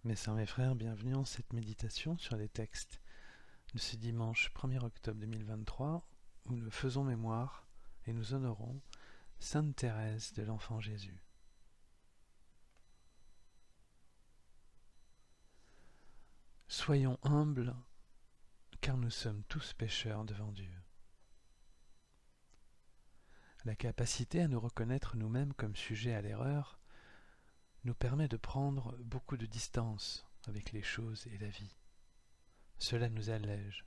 Mes sœurs, mes frères, bienvenue en cette méditation sur les textes de ce dimanche 1er octobre 2023 où nous faisons mémoire et nous honorons Sainte Thérèse de l'Enfant Jésus. Soyons humbles car nous sommes tous pécheurs devant Dieu. La capacité à nous reconnaître nous-mêmes comme sujets à l'erreur nous permet de prendre beaucoup de distance avec les choses et la vie. Cela nous allège,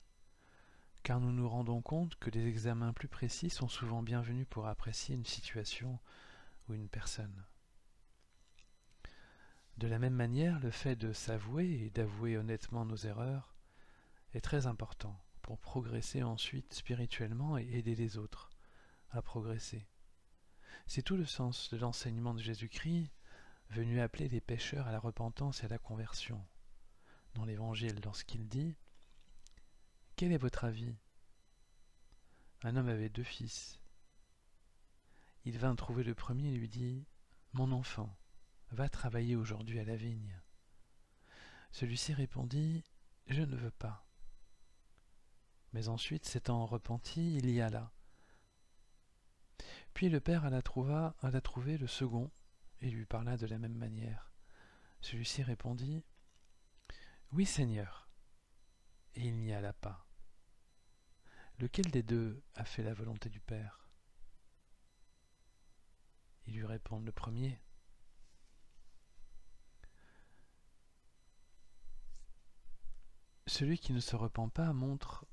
car nous nous rendons compte que des examens plus précis sont souvent bienvenus pour apprécier une situation ou une personne. De la même manière, le fait de s'avouer et d'avouer honnêtement nos erreurs est très important pour progresser ensuite spirituellement et aider les autres à progresser. C'est tout le sens de l'enseignement de Jésus-Christ venu appeler les pécheurs à la repentance et à la conversion. Dans l'Évangile, lorsqu'il dit « Quel est votre avis ? Un homme avait 2 fils. Il vint trouver le premier et lui dit « Mon enfant, va travailler aujourd'hui à la vigne. » Celui-ci répondit « Je ne veux pas. » Mais ensuite, s'étant repenti, il y alla. Puis le père alla trouver le second et lui parla de la même manière. Celui-ci répondit « Oui, Seigneur. » Et il n'y alla pas. Lequel des deux a fait la volonté du Père ? Ils lui répondent le premier. Celui qui ne se repent pas montre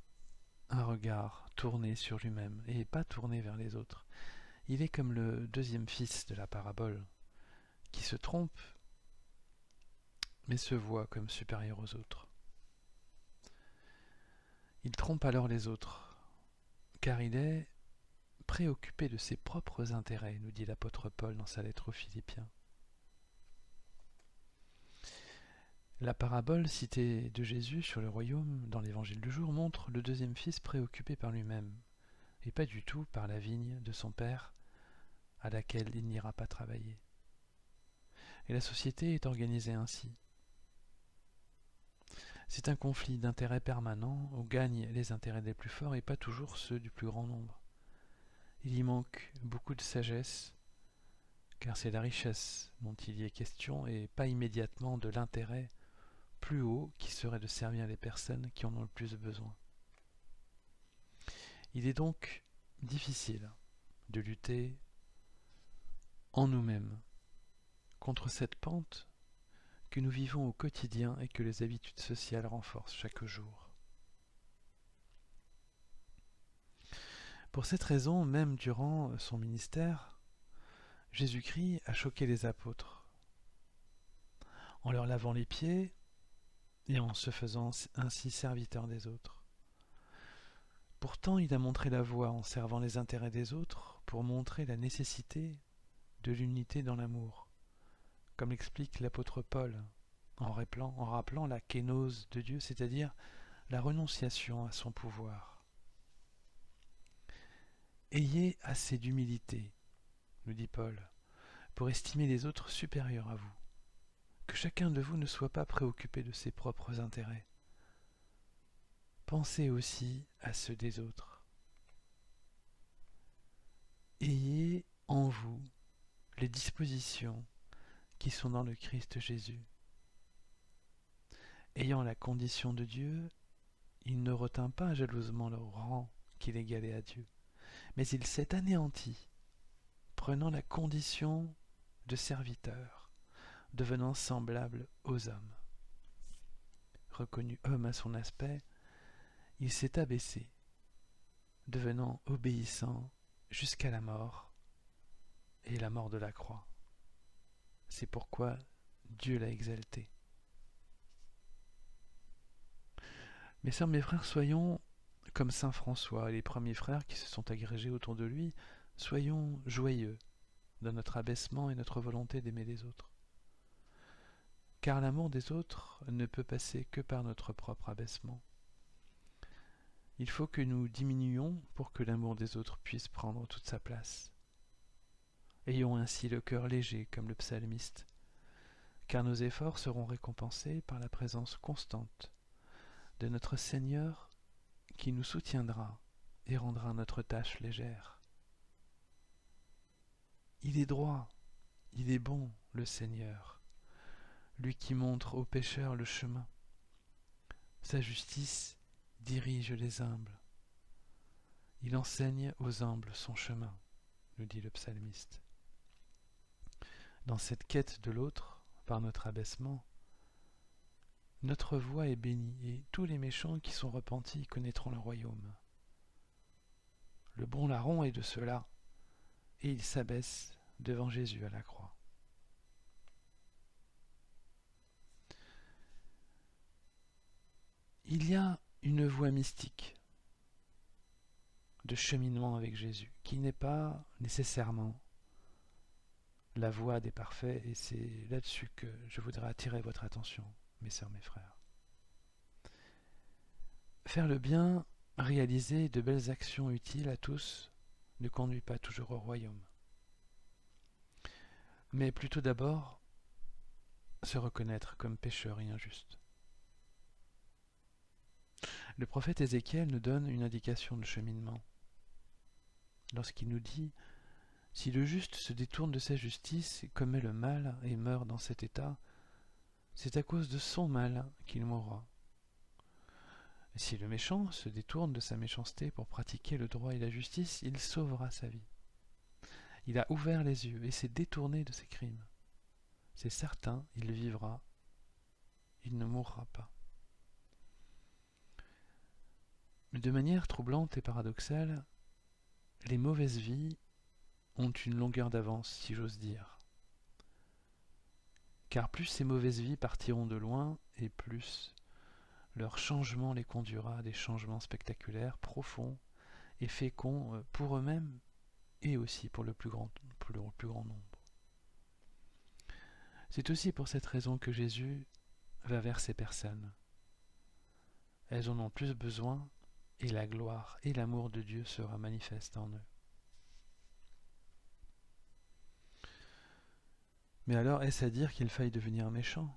un regard tourné sur lui-même et pas tourné vers les autres. Il est comme le deuxième fils de la parabole, qui se trompe, mais se voit comme supérieur aux autres. Il trompe alors les autres, car il est préoccupé de ses propres intérêts, nous dit l'apôtre Paul dans sa lettre aux Philippiens. La parabole citée de Jésus sur le royaume dans l'évangile du jour montre le deuxième fils préoccupé par lui-même, et pas du tout par la vigne de son père à laquelle il n'ira pas travailler. Et la société est organisée ainsi. C'est un conflit d'intérêts permanent où gagnent les intérêts des plus forts et pas toujours ceux du plus grand nombre. Il y manque beaucoup de sagesse, car c'est la richesse dont il y est question et pas immédiatement de l'intérêt plus haut qui serait de servir les personnes qui en ont le plus besoin. Il est donc difficile de lutter en nous-mêmes contre cette pente que nous vivons au quotidien et que les habitudes sociales renforcent chaque jour. Pour cette raison, même durant son ministère, Jésus-Christ a choqué les apôtres en leur lavant les pieds et en se faisant ainsi serviteur des autres. Pourtant, il a montré la voie en servant les intérêts des autres pour montrer la nécessité de l'unité dans l'amour, comme l'explique l'apôtre Paul en rappelant la kénose de Dieu, c'est-à-dire la renonciation à son pouvoir. Ayez assez d'humilité, nous dit Paul, pour estimer les autres supérieurs à vous. Que chacun de vous ne soit pas préoccupé de ses propres intérêts. Pensez aussi à ceux des autres. Ayez en vous les dispositions qui sont dans le Christ Jésus. Ayant la condition de Dieu, il ne retint pas jalousement le rang qu'il égalait à Dieu, mais il s'est anéanti, prenant la condition de serviteur, devenant semblable aux hommes. Reconnu homme à son aspect, il s'est abaissé, devenant obéissant jusqu'à la mort et la mort de la croix. C'est pourquoi Dieu l'a exalté. Mes sœurs, mes frères, soyons comme saint François et les premiers frères qui se sont agrégés autour de lui, soyons joyeux dans notre abaissement et notre volonté d'aimer les autres. Car l'amour des autres ne peut passer que par notre propre abaissement. Il faut que nous diminuions pour que l'amour des autres puisse prendre toute sa place. Ayons ainsi le cœur léger comme le psalmiste, car nos efforts seront récompensés par la présence constante de notre Seigneur qui nous soutiendra et rendra notre tâche légère. Il est droit, il est bon, le Seigneur, lui qui montre aux pécheurs le chemin. Sa justice dirige les humbles. Il enseigne aux humbles son chemin, nous dit le psalmiste. Dans cette quête de l'autre, par notre abaissement, notre voie est bénie, et tous les méchants qui sont repentis connaîtront le royaume. Le bon larron est de ceux-là, et il s'abaisse devant Jésus à la croix. Il y a une voie mystique de cheminement avec Jésus, qui n'est pas nécessairement la voie des parfaits, et c'est là-dessus que je voudrais attirer votre attention, mes sœurs, mes frères. Faire le bien, réaliser de belles actions utiles à tous, ne conduit pas toujours au royaume. Mais plutôt d'abord, se reconnaître comme pécheur et injuste. Le prophète Ézéchiel nous donne une indication de cheminement, lorsqu'il nous dit « Si le juste se détourne de sa justice, commet le mal et meurt dans cet état, c'est à cause de son mal qu'il mourra. Et si le méchant se détourne de sa méchanceté pour pratiquer le droit et la justice, il sauvera sa vie. Il a ouvert les yeux et s'est détourné de ses crimes. C'est certain, il vivra, il ne mourra pas. » De manière troublante et paradoxale, les mauvaises vies ont une longueur d'avance, si j'ose dire. Car plus ces mauvaises vies partiront de loin, et plus leur changement les conduira à des changements spectaculaires, profonds et féconds pour eux-mêmes et aussi pour le plus grand nombre. C'est aussi pour cette raison que Jésus va vers ces personnes. Elles en ont plus besoin et la gloire et l'amour de Dieu sera manifeste en eux. Mais alors, est-ce à dire qu'il faille devenir méchant?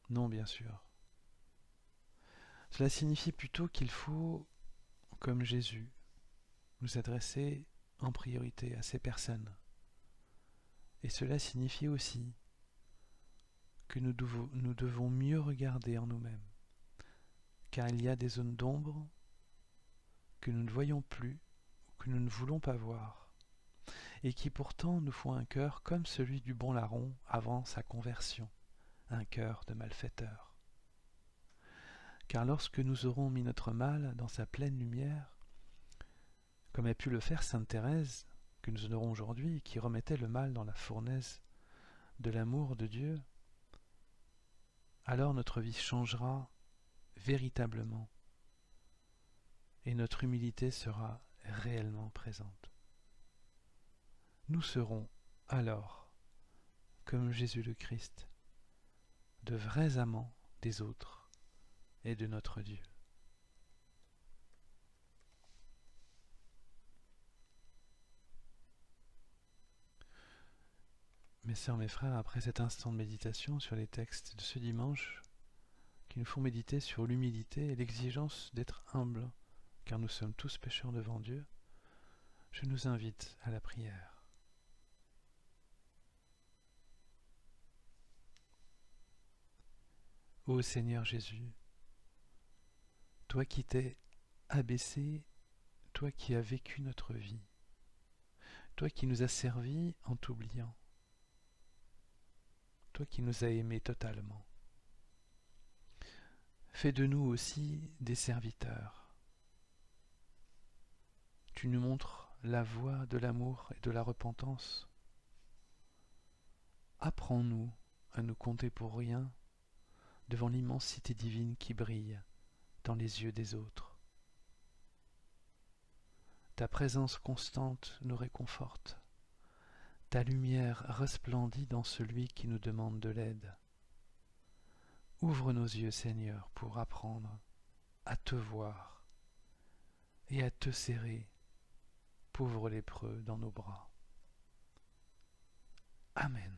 Non, bien sûr. Cela signifie plutôt qu'il faut, comme Jésus, nous adresser en priorité à ces personnes. Et cela signifie aussi que nous devons mieux regarder en nous-mêmes, car il y a des zones d'ombre que nous ne voyons plus, que nous ne voulons pas voir, et qui pourtant nous font un cœur comme celui du bon larron avant sa conversion, un cœur de malfaiteur. Car lorsque nous aurons mis notre mal dans sa pleine lumière, comme a pu le faire sainte Thérèse, que nous honorons aujourd'hui, qui remettait le mal dans la fournaise de l'amour de Dieu, alors notre vie changera véritablement, et notre humilité sera réellement présente. Nous serons alors, comme Jésus le Christ, de vrais amants des autres et de notre Dieu. Mes sœurs, mes frères, après cet instant de méditation sur les textes de ce dimanche, qui nous font méditer sur l'humilité et l'exigence d'être humble, car nous sommes tous pécheurs devant Dieu, je nous invite à la prière. Ô Seigneur Jésus, toi qui t'es abaissé, toi qui as vécu notre vie, toi qui nous as servis en t'oubliant, toi qui nous as aimés totalement, fais de nous aussi des serviteurs. Tu nous montres la voie de l'amour et de la repentance. Apprends-nous à nous compter pour rien devant l'immensité divine qui brille dans les yeux des autres. Ta présence constante nous réconforte. Ta lumière resplendit dans celui qui nous demande de l'aide. Ouvre nos yeux, Seigneur, pour apprendre à te voir et à te serrer, pauvre lépreux, dans nos bras. Amen.